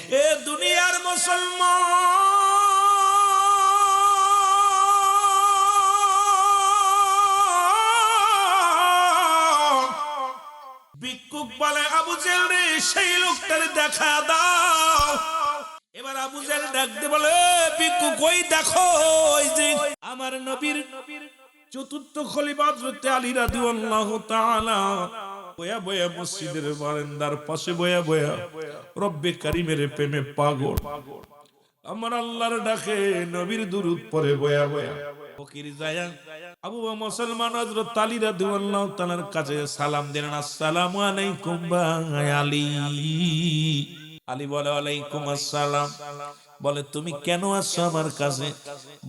এ দুনিয়ার মুসলমান, ভিক্ষুক বলে আবু জেহেল রে সেই লোকটার দেখা দাও। এবার আবু জেহেল ডাকতে বলে ভিক্ষুক ওই দেখো, ওই যে আমার নবীর চতুর্থ খলিফা হযরত আলী রাদিয়াল্লাহু তাআলা বয়া বয়া মসজিদের বারান্দার পাশে বয়া বয়া রব্বে কারীমের প্রেমে পাগল, আমার আল্লাহর ডাকে নবীর দুরূদ পড়ে বয়া বয়া। ফকির যায়া আবু মুসলমান হযরত আলী রাদিয়াল্লাহু তাআলার কাছে সালাম দিলেন, আসসালামু আলাইকুম ভাই আলী। আলী বলে ওয়ালাইকুম আসসালাম। বলে তুমি কেন আসছো আমার কাছে?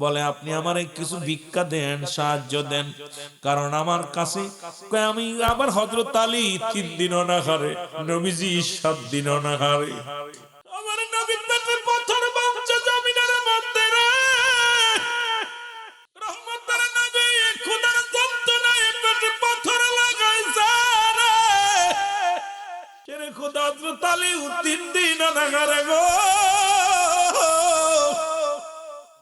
বলে আপনি আমারে কিছু ভিক্ষা দেন, সাহায্য দেন, কারণ আমার কাছে আমি আবার হযরত আলী 3 দিনও না হারে, নবীজি 7 দিনও না হারে। আমার নবীর পেটে পাথর বাঁচছে জমিনের মধ্যে রে, রহমতের নবী খোদার যন্ত্রণায় পেটে পাথর লাগাইছে রে। ছেড়ে খোদা হযরত আলী 3 দিনও না হারে গো।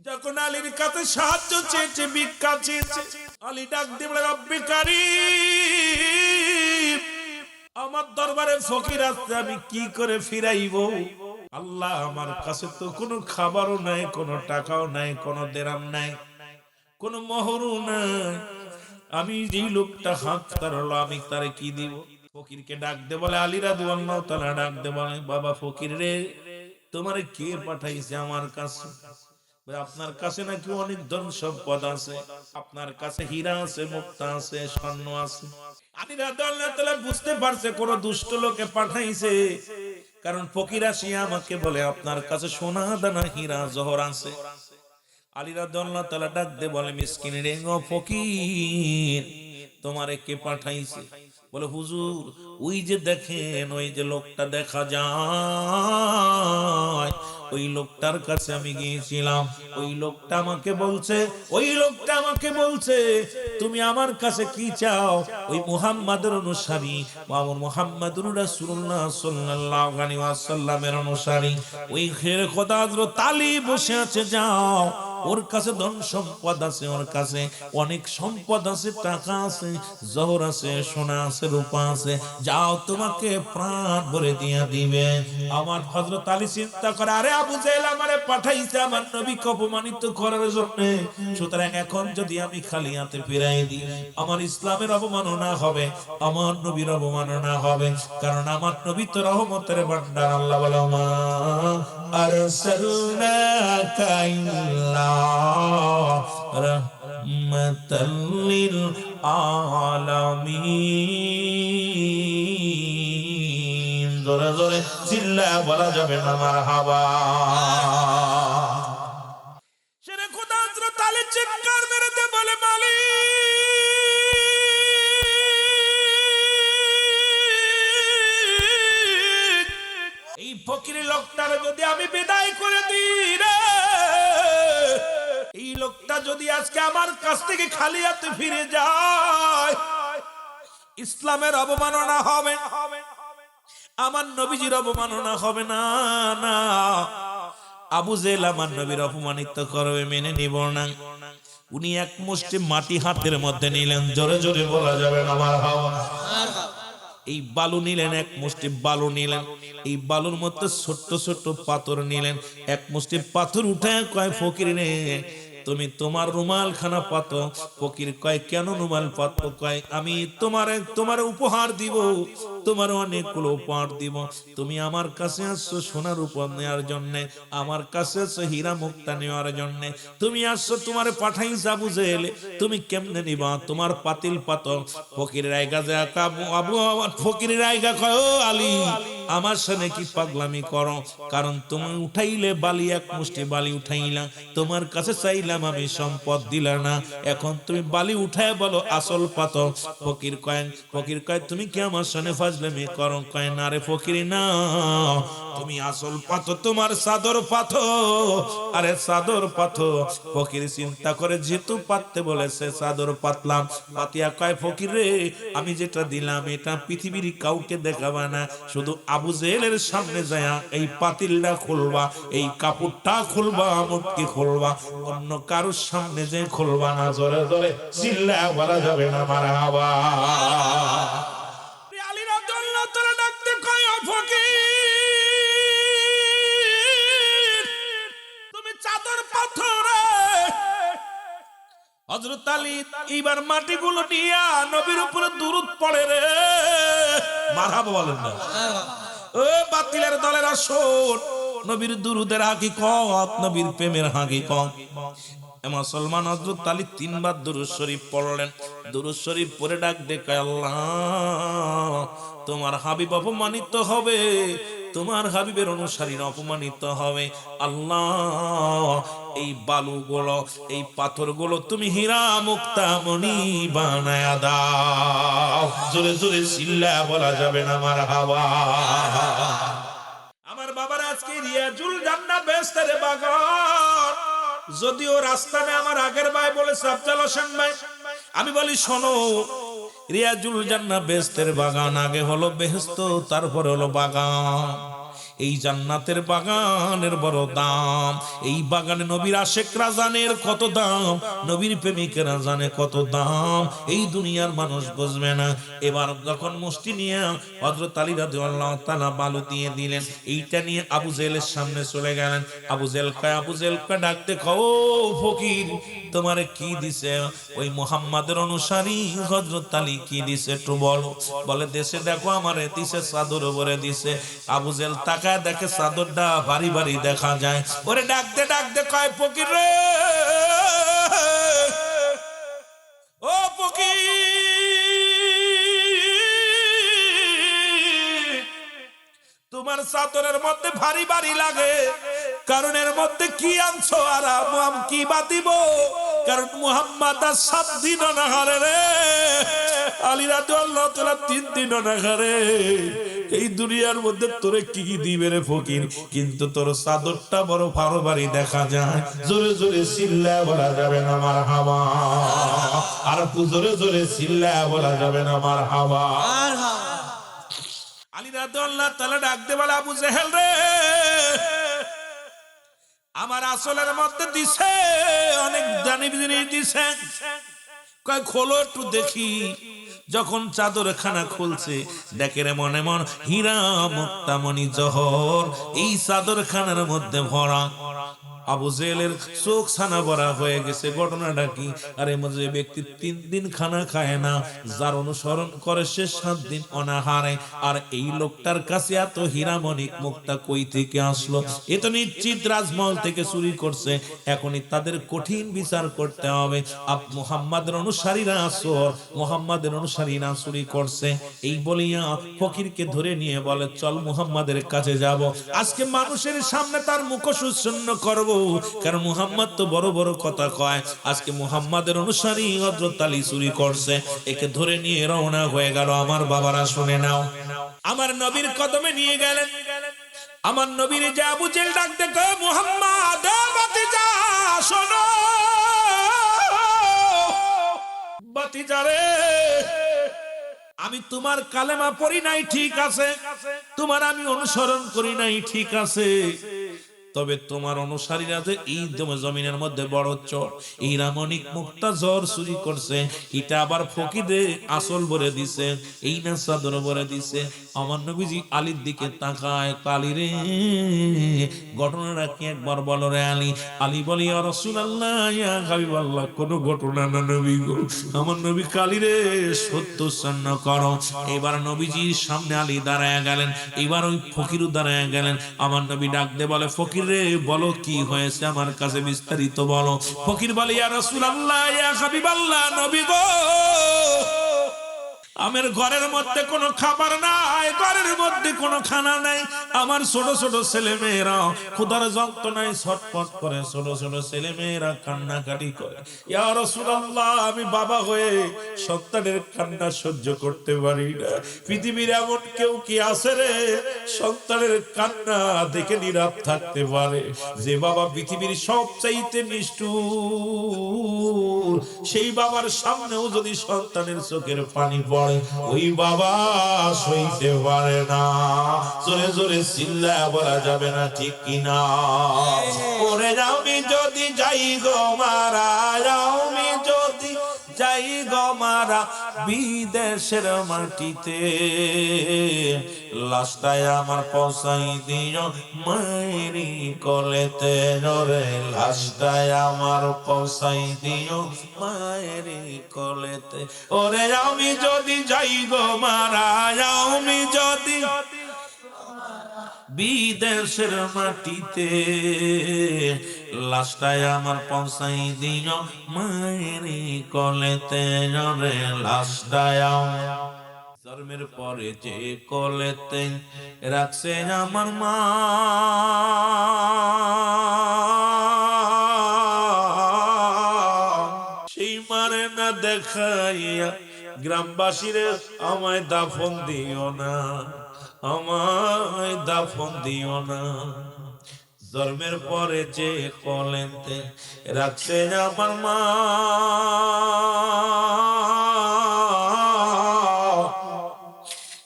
যখন আলীর কাছে সাহায্য চেয়েছে, ভিক্ষা চেয়েছে, আলী ডাক দিয়ে বলে রব্বে কারীম আমার দরবারে ফকির আসছে, আমি কি করে ফিরাইবো? আল্লাহ আমার কাছে তো কোনো খাবারও নাই, কোনো টাকাও নাই, কোনো দেরাম নাই, কোনো মোহরও নাই, আমি যেই লোকটা হাত তাড়ালো আমি তারে কি দিব? ফকিরকে ডাক দে বলে আলী রাদিয়াল্লাহু তাআলা ডাক দে বলে বাবা ফকির রে, তোমারে কে পাঠাইছে আমার কাছে? আপনার কাছে নাকি অনেক ধন সম্পদ আছে, আপনার কাছে হীরা আছে, মুক্তা আছে, স্বর্ণ আছে। আলী রাদিয়াল্লাহু তাআলা বুঝতে পারছে কোন দুষ্ট লোকে পাঠাইছে, কারণ ফকির আসিয়া আমাকে বলে আপনার কাছে সোনা দানা হীরা জহর আছে। আলী রাদিয়াল্লাহু তাআলা ডাক দে বলে মিসকিন রে ও ফকির, তোমারে কে পাঠাইছে? বলে হুজুর ওই যে দেখেন, ওই যে লোকটা দেখা যায়, ওই লোকটার কাছে আমি গিয়েছিলাম, ওই লোকটা আমাকে বলছে তুমি আমার কাছে কি চাও? ওই মুহাম্মাদের অনুসারী, মুহাম্মাদুর রাসূলুল্লাহ সাল্লাল্লাহু আলাইহি ওয়াসাল্লামের অনুসারী ওই খের খোদা হযরত আলী বসে আছে, যাও ওর কাছে ধন সম্পদ আছে, ওর কাছে অনেক সম্পদ আছে, টাকা আছে, জহর আছে, সোনা আছে, রূপা আছে, যাও তোমাকে প্রাণ ভরে দিয়া দিবে। আমার হযরত আলী চিন্তা করে আরে আবু জেহেল আমারে পাঠাইছে আমার নবীকে অপমানিত করার জন্য, সুতরাং এখন যদি আমি খালি হাতে ফিরাই দিই আমার ইসলামের অবমাননা হবে, আমার নবীর অবমাননা হবে, কারণ আমার নবী তো রহমতের ভান্ডার। আল্লাহ বলে মা আরসালনাকা ইল্লা রাহমাতাল লিল আলামিন। জোরে জোরে চিল্লায়া বলা যাবে না মারহাবা। সেরে খোদা হযরত আলী চিৎকার মেরে দে বলে মালিক, এই ফকির লোকটার যদি আমি বিদায় করে দিই রে, এই লোকটা যদি আজকে আমার কাছ থেকে খালি হাতে ফিরে যায়, ইসলামের অবমাননা হবে, আমার নবীজির অবমাননা হবে না। না, আবু জেহেল আমার নবীর অপমানিত করবে, মেনে নিব না। উনি এক মুষ্টি মাটি হাতের মধ্যে নিলেন, জোরে জোরে বলা যাবে না মারহাবা। এই বালু নিলেন, এক মুষ্টি বালু নিলেন, এই বালুর মধ্যে ছোট্ট ছোট্ট পাথর নিলেন, এক মুষ্টি পাথর উঠায় কয় ফকির রে তুমি তোমার রুমাল খানা পাতো। ফকির কয় কেন রুমাল পাতো? কয় আমি তোমার উপহার দিব, তোমার অনেকগুলো উপহার দিব। তুমি আমার কাছে আসছো সোনার উপহার নেওয়ার জন্য, আমার কাছে আসছো হীরা মুক্তা নেওয়ার জন্য, তুমি আসছো তোমার পাঠাইছে আবু জেহেল, তুমি কেমনে নিবা? তোমার পাতিল পাতো। ফকির রায়গা যে আবু ফকির রায়গা কয় ও আলী আমার সাথে কি পাগলামি করো? কারণ তুমি উঠাইলে বালি, এক মুষ্টি বালি উঠাইলা, তোমার কাছে চাইলাম আমি সম্পদ দিলা না, এখন তুমি বালি উঠায় বলো আসল পাথর। ফকির কয় তুমি কি আমার সাথে ফাজলামি করো? কয় না রে ফকির না, তুমি আসল পাথর, তোমার চাদর পাথর। আরে চাদর পাথর। ফকির চিন্তা করে যেহেতু পাততে বলেছে চাদর পাতলাম। পাতিয়া কয় ফকির রে, আমি যেটা দিলাম এটা পৃথিবীর কাউকে দেখাবা না, শুধু আবু জেহেলের সামনে যায় এই পাতিলটা খুলবা, এই কাপড়টা খুলবা, মুটকি খুলবা, অন্য কারোর সামনে যে খুলবা না। জোরে জোরে চিল্লা বলা যাবে না মারহাবা। আলী রাদিয়াল্লাহু তাআলা ডাকতে কয় ও ফকির, তুমি চাদর পাথরে। হযরত আলী এইবার মাটিগুলো নিয়া নবীর উপরে দুরূদ পড়ে রে। মারহাবা বলেন না। ও বাতিলের দলের আসর, নবীর দুরূদের হাকিকত, নবীর প্রেমের হাকিকত। মুসলমান হযরত আলী 3 বার দুরূদ শরীফ পড়লেন। দুরূদ শরীফ পড়ে ডাক দেখে আল্লাহ, তোমার হাবিব অপমানিত হবে, তোমার হাবিবের অনুসারীরা অপমানিত হবে। আল্লাহ, এই বালুগুলো, এই পাথরগুলো তুমি হীরা মুক্তা মণি বানায়া দাও। জোরে জোরে চিল্লা বলা যাবে না মারহাবা। আমার বাবার আজকে রিয়াজুল জান্নাহ বেহেশতের বাগান। যদিও রাস্তা নেই, আমার আগের ভাই বলেছে আফজাল হোসেন ভাই, আমি বলি শোনো, রিয়াজুল জান্নাহ বেহেশতের বাগান আগে হলো বেহেশত, তারপরে হলো বাগান। এই জান্নাতের বাগানের বড় দাম। এই বাগানে নবীর আশিকরা জানের কত দাম, নবীর প্রেমিকেরা জানে কত দাম, এই দুনিয়ার মানুষ বুঝবে না। এবার যখন মুষ্টি নিয়ে হযরত আলী রাদিয়াল্লাহু তাআলা বালু দিয়ে দিলেন, এইটা নিয়ে আবু জেহেলের সামনে চলে গেলেন। আবু জেহেলকে ডাকতে কও ফকির, তোমারে কি দিছে ওই মুহাম্মাদের অনুসারী হযরত আলী কি দিছে একটু বলো। বলে দেশে দেখো আমারে দিছে, চাদর উপরে দিছে। আবু জেহেল তাকায় দেখে চাদরটা ভারী ভারী দেখা যায়। ওরে ডাকতে ডাকতে কয় ফকির রে, ও ফকির, তোমার চাদরের মধ্যে ভারী ভারী লাগে, কারণ এর মধ্যে কি আনছো আর কি বাতিব, কারণ মুহাম্মদ 7 দিন অনাহারে রে, আলী রাদিয়াল্লাহু তাআলা 3 দিন অনাহারে। এই দুনিয়ার মধ্যে তোরে কি দিবে রে ফকির, কিন্তু তোর চাদরটা বড় ভারী ভারী দেখা যায়। জোরে জোরে চিল্লা বলা যাবে না মারহাবা। আর জোরে জোরে চিল্লা বলা যাবে না মারহাবা। আলী রাদিয়াল্লাহু তাআলা ডাকতে বলে আবু জেহেল রে, আমার আসলের মধ্যে দিছে অনেক জানি জিনিস দিছে, কয় খোলো একটু দেখি। যখন চাদর খানা খুলছে দেখে রে মনে মন হীরা মুক্তা মণি জহর এই চাদর খানার মধ্যে ভরা। আবু জেহেলের চোখ ছানা ভরা হয়ে গেছে। ঘটনাটা কি? আরে যে ব্যক্তি 3 দিন খানা খায় না, যার অনুসরণ করে সে 7 দিন অনাহারে, আর এই লোকটার কাছে এত হীরামণিক মুক্তা কই থেকে আসলো? এ তো নিশ্চিত রাজমহল থেকে চুরি করছে। এখনই তাদের কঠিন বিচার করতে হবে। মুহাম্মাদের অনুসারীরা আসর, মুহাম্মাদের অনুসারীরা চুরি করছে। এই বলিয়া ফকিরকে ধরে নিয়ে বলে চল মুহাম্মাদের কাছে যাব, আজকে মানুষের সামনে তার মুখোশ উচ্ছন্ন করব, কারণ মুহাম্মদ তো বড় বড় কথা কয়। আজকে মুহাম্মাদের অনুসারী হযরত আলী চুরি করছে। একে ধরে নিয়ে রওনা হয়ে গেল। আমার বাবারা শুনে নাও, আমার নবীর কদমে নিয়ে গেলেন। আমার নবীর যে আবু জেহেল ডাকতে কয় মুহাম্মদ ভাতিজা শোনো, ভাতিজা রে, আমি তোমার কালেমা পড়ি নাই ঠিক আছে, তোমার আমি অনুসরণ করি নাই ঠিক আছে, তবে তোমার অনুসারীরা যে এই জমিনের মধ্যে বড় চোর, এই রামণিক মুক্তা জ্বর চুরি করছে, এটা আবার ফকিরে আসল ভরে দিছে, এই না চাদর ভরে দিছে। আমার নবীজি আলীর দিকে তাকায়, আলী রে ঘটনাটা কি একবার বলো রে আলী। আলী বলি ইয়া রাসূলুল্লাহ ইয়া হাবিবাল্লাহ, কোন ঘটনা না নবী গো, আমার নবী কালী রে সত্য সন্ন করো। এবার নবীজির সামনে আলী দাঁড়ায় গেলেন, এবার ওই ফকিরও দাঁড়ায় গেলেন। আমার নবী ডাক দে বলে ফকির রে বলো কি হয়েছে, আমার কাছে বিস্তারিত বলো। ফকির বলে ইয়া রাসূলুল্লাহ ইয়া হাবিবাল্লাহ, নবী গো আমার ঘরের মধ্যে কোনো খাবার নাই, ঘরের মধ্যে কোনো খানা নাই। আমার ছোট ছোট ছেলে মেয়েরা ক্ষুধার যন্ত্রণায় ছটফট করে, ছোট ছোট ছেলে মেয়েরা কান্নাকাটি করে। ইয়া রাসূলুল্লাহ, আমি বাবা হয়ে সন্তানের কান্না সহ্য করতে পারি না। পৃথিবীর এমন কেউ কি আছে রে সন্তানের কান্না দেখে নীরব থাকতে পারে? যে বাবা পৃথিবীর সবচাইতে নিষ্ঠুর, সেই বাবার সামনেও যদি সন্তানের চোখের পানি পড়ে, ওই বাবা সইতে পারে না। জোরে জোরে চিল্লায়া বলা যাবে না, ঠিক কিনা? ওরে আমি যদি যাই গো মারা, আমি যদি যাই গো মারা বিদেশের মাটিতে, লাশটাই আমার পৌঁছাই দিও মায়েরি কোলেতে। রে লাশটাই আমার পৌঁছাই দিও মায়েরি কোলেতে। ওরে আমি যদি যাই গো মারা, আমি যদি বিদেশের মাটিতে, লাশটাই আমার পৌঁছাই দিও মায়েরি কোলেতে। রে লাশটাই জন্মের পরে যে কোলেতে রাখছে আমার মা, সেই মারে না দেখাইয়া গ্রামবাসীরে আমায় দাফন দিও না, আমায় দাফন দিও না। জন্মের পরে যে কোলেতে রাখছে আমার মা,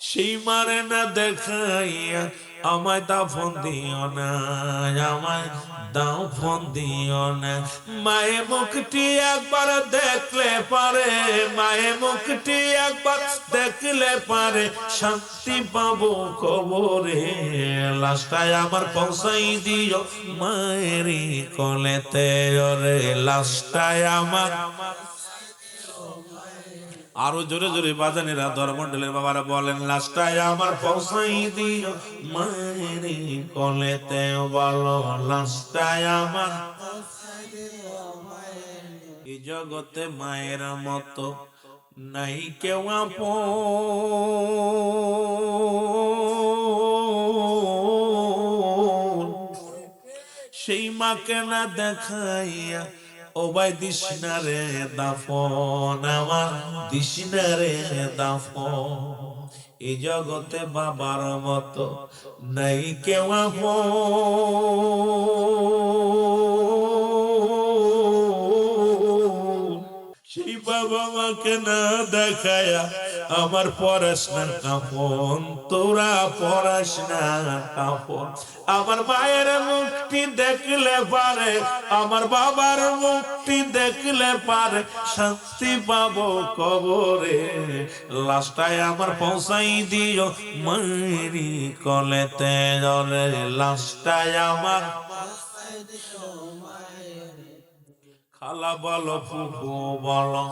সেই মারে না দেখাইয়া আমায় দাফন দিও না, আমায় দাফন দিও না। মায়ে মুখটি একবার দেখলে পারে, মায়ে মুখটি একবার দেখলে পারে শান্তি পাবো কবরে। লাশটাই আমার পৌঁছাই দিও মায়েরি কোলেতে। রে লাশটাই আমার, আরো জোরে জোরে বাজানেরা ধর্মমন্ডলের বাবারা বলেন, লাশটাই আমার পৌঁছাই দিও মায়েরি কোলেতে। বলো লাশটাই আমার। এই জগতে মায়ের মতো নাই কেউ আপন, সেই মাকে না দেখাইয়া ও ভাই দিশনা রে দাফন, আমার দিশনা রে দাফন। এই জগতে বাবার মতো নাই কেউ আপন, সেই বাবা মাকে না দেখায়া আমার পড়াশোনার কাপন, তোরা পড়াশোনার কাপন। আমার মায়ের মুখটি দেখলে পারে, আমার বাবার মুখটি দেখলে পারে শান্তি পাবো কবরে। লাশটাই আমার পৌঁছাই দিও মায়েরি কোলেতে। রে লাশটাই আমার। খালা বলো ফুফু বলো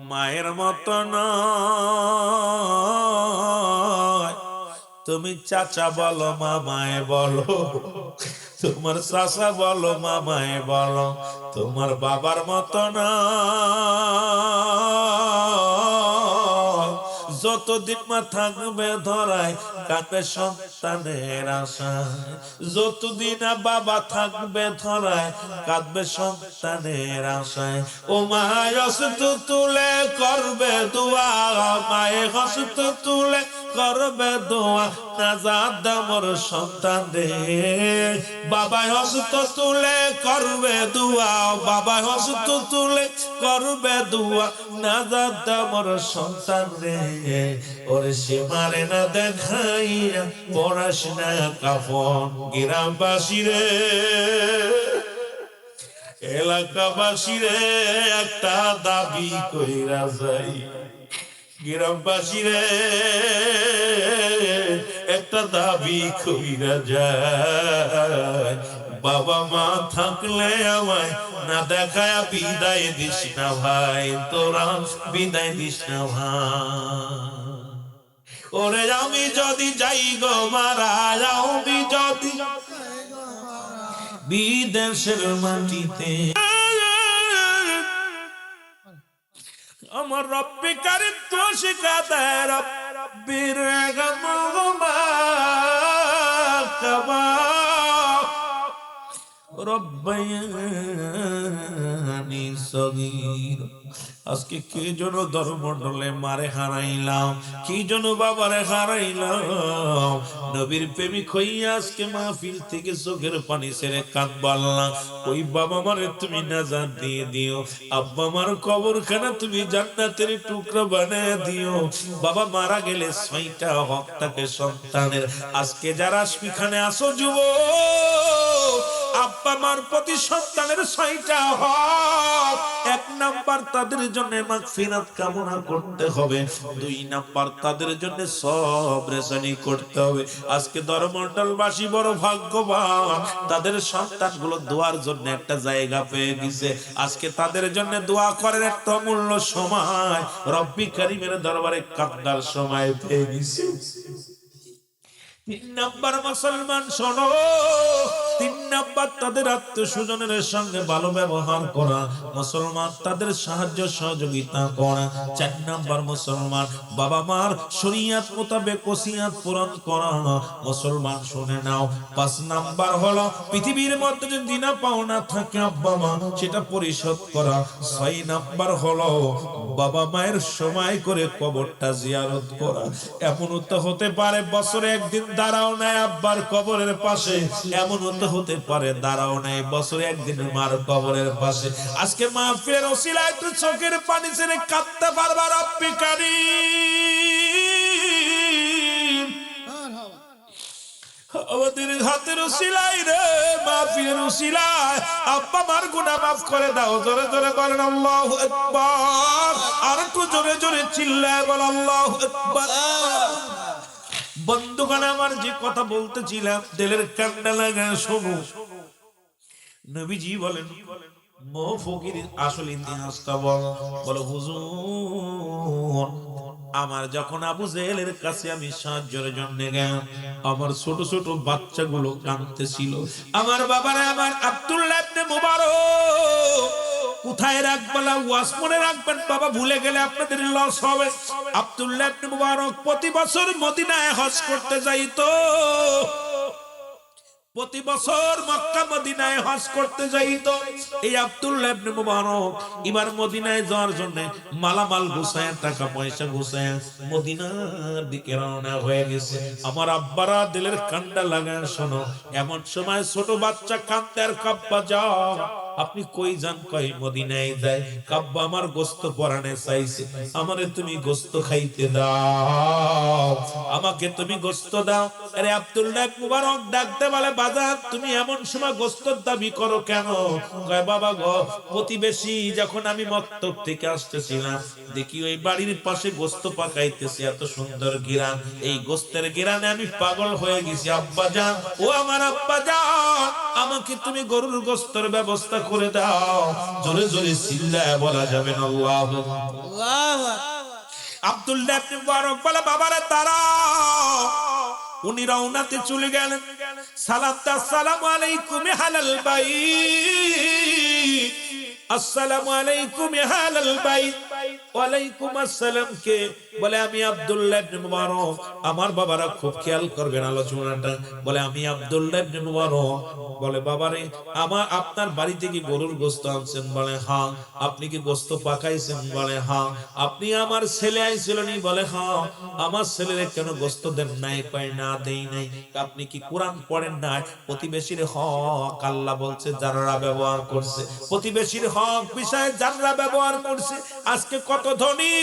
মায়ের মতো নয়, তুমি চাচা বলো মামায় বলো, তোমার চাচা বলো মামায় বলো, তোমার বাবার মতো নয়। যতদিন মা থাকবে ধরায় কাঁদবে সন্তানের আশায়, যতদিন বাবা থাকবে ধরায় কাঁদবে সন্তানের আশায়। ও মায় হস্ত তুলে করবে দোয়া, মায়ে হস্ত তুলে করবে দোয়া, নাজাত দামর সন্তান রে। বাবা হস্ত তুলে করবে দোয়া, বাবা হস্ত তুলে করবে দোয়া, নাজাত দামর সন্তান রে। ওরে সে মারে না দেখাইয়া পড়াশোনা কাফন। গ্রামবাসী রে, এলাকাবাসী রে, একটা দাবি কইরা যাই। গ্রামবাসী রে, একটা দাবি কইরা যায়। বাবা মা থাকলে আমায় না দেখায় বিদায় দিস না ভাই, তোরা বিদায় দিস না ভাই। ওরে আমি যদি যাই গো মারা, আমি যদি বিদেশের মাটিতে, আমার রব্বে কারিম তো শিখাতে রব্বির গামগুমা কাবা রব্বায়ানি সগীর। আজকে কে যেন ধর্মমণ্ডলে মারে হারাইলাম, কি যেন বাবারে হারাইলাম। নবীর প্রেমিক হইয়া আজকে মাহফিল থেকে চোখের পানি ছেড়ে কাঁদবাল্লাম। ওই বাবা মারে তুমি নাজাত দিয়ে দিও, আব্বা মার কবরখানা তুমি জান্নাতের টুকরা বানায় দিও। বাবা মারা গেলে 6টা হক থাকে সন্তানের। আজকে যারা সেখানে আসো যুবক, আব্বা মার প্রতি সন্তানের 6টা হক। 1 নাম্বার তাদের জন্য মাগফিরাত কামনা করতে হবে, 2 নাম্বার তাদের জন্য সবর রেসানি করতে হবে। আজকে ধর্মমণ্ডলবাসী বড় ভাগ্যবান, তাদের সন্তানগুলো দোয়ার জন্য একটা জায়গা পেয়ে গেছে। আজকে তাদের জন্য দোয়া করার একটা অমূল্য সময়, রব্বি কারীমের দরবারে কান্দার সময় পেয়ে গেছে। 3 নাম্বার মুসলমান শোনো, 3 নাম্বার তাদের আত্মীয়-স্বজনের সঙ্গে ভালো ব্যবহার করা, মুসলমান তাদের সাহায্য সহযোগিতা করা। 4 নাম্বার মুসলমান বাবা মার শরীয়ত মোতাবেক ওসিয়ত পূরণ করা, মুসলমান শুনে নাও। 5 নাম্বার হলো পৃথিবীর মধ্যে যদি দিনা পাওনা থাকে আব্বা মা সেটা পরিশোধ করা। 6 নাম্বার হলো বাবা মায়ের সময় করে কবরটা জিয়ারত করা। এমনও তো হতে পারে বছরে একদিন দাঁড়াও নাই আব্বার কবরের পাশে, এমনও তো হতে পারে দাঁড়াও নাই বছরে একদিন মার কবরের পাশে। আজকে মাহফিলের ওসিলায় একটু চোখের পানি ছেড়ে কাঁদতে পারবা রব্বি কারীম। আমাদের হাতের ওসিলায় রে, মাহফিলের ওসিলায় আব্বা মার গুনাহ মাফ করে দাও। জোরে জোরে বলেন আল্লাহু আকবার। আর একটু জোরে জোরে চিল্লায় বল আল্লাহু আকবার। বন্ধুগণ আমার যে কথা বলতেছিলাম দিলের কান্ডা লাগা শোনো। নবীজি বলেন মো ফকির আসল ইতিহাসটা বলো হুজুর, আমার যখন আবু জেহেলের কাছে আমি সাহায্যের জন্য গেলাম, আমার ছোট ছোট বাচ্চাগুলো কাঁদতেছিল। আমার বাবারে আমার আব্দুল্লাহ ইবনে মুবারক কোথায় রাখবেন, ওয়াজ মনে রাখবেন বাবা, ভুলে গেলে আপনাদের লস হবে। আব্দুল্লাহ ইবনে মুবারক প্রতি বছর মদিনায় হজ করতে যাইতো, প্রতি বছর মক্কা মদিনায় হজ করতে যাইতো। এই আব্দুল্লাহ ইবনে মুবারক এবার মদিনায় যাওয়ার জন্য মালামাল গুছায়, টাকা পয়সা গুছায় মদিনার দিকে রওনা হয়ে গেছে। আমার আব্বারা দিলের কান্ডা লাগায় শোনো। এমন সময় ছোট বাচ্চা কাঁদতে, আর কাব্বা যাও আপনি কই যান? কই মদিনায় যায়। কাব্বা আমার গোশত পরাণে চাইছে, আমারে তুমি গোশত খাইতে দাও, আমাকে তুমি গোশত দাও। আরে আব্দুল্লাহ ইবনে মুবারক ডাকতে বলে বাজার তুমি এমন সময় গোশতর দাবি করো কেন? কয় বাবা গো, প্রতিবেশী যখন আমি মক্তব থেকে আসতেছিলাম দেখি ওই বাড়ির পাশে গোশত পাকাইতেছে, এত সুন্দর ঘিরান, এই গোশতের ঘিরানে আমি পাগল হয়ে গেছি। আব্বা জান, ও আমার আব্বা জান, আমাকে তুমি গরুর গোশতের ব্যবস্থা করে দাও। জোরে জোরে চিল্লায় বলা যাবে না আল্লাহু আকবার। আব্দুল্লাহ ইবনে মুবারক বলে বাবারে দাঁড়াও। উনি রওনাতে চলে গেলেন। সালামটা আসসালামু আলাইকুম আহলাল বাইত, আসসালামু আলাইকুম আহলাল বাইত। ওয়ালাইকুম আসসালাম। কে বলে? আমি আব্দুল্লাহ ইবনে মুবারক। আমার বাবারা খুব খেয়াল করবেন আলোচনাটা। বলে আমি আব্দুল্লাহ ইবনে মুবারক। বলে বাবারে আমার আপনার বাড়ি থেকে গরুর গোশত আনছেন? বলে হ্যাঁ। আপনি কি গোশত পাকাইছেন? বলে হ্যাঁ। আপনি আমার ছেলে আইছিলেন? বলে হ্যাঁ। আমার ছেলেরে কেন গোশত দেন নাই? কয় না দেই নাই। আপনি কি কোরআন পড়েন না? প্রতিবেশীর হক আল্লাহ বলছে যারা ব্যবহার করছে, প্রতিবেশীর হক বিষয়ে যারা ব্যবহার করছে। আজকে কত ধনী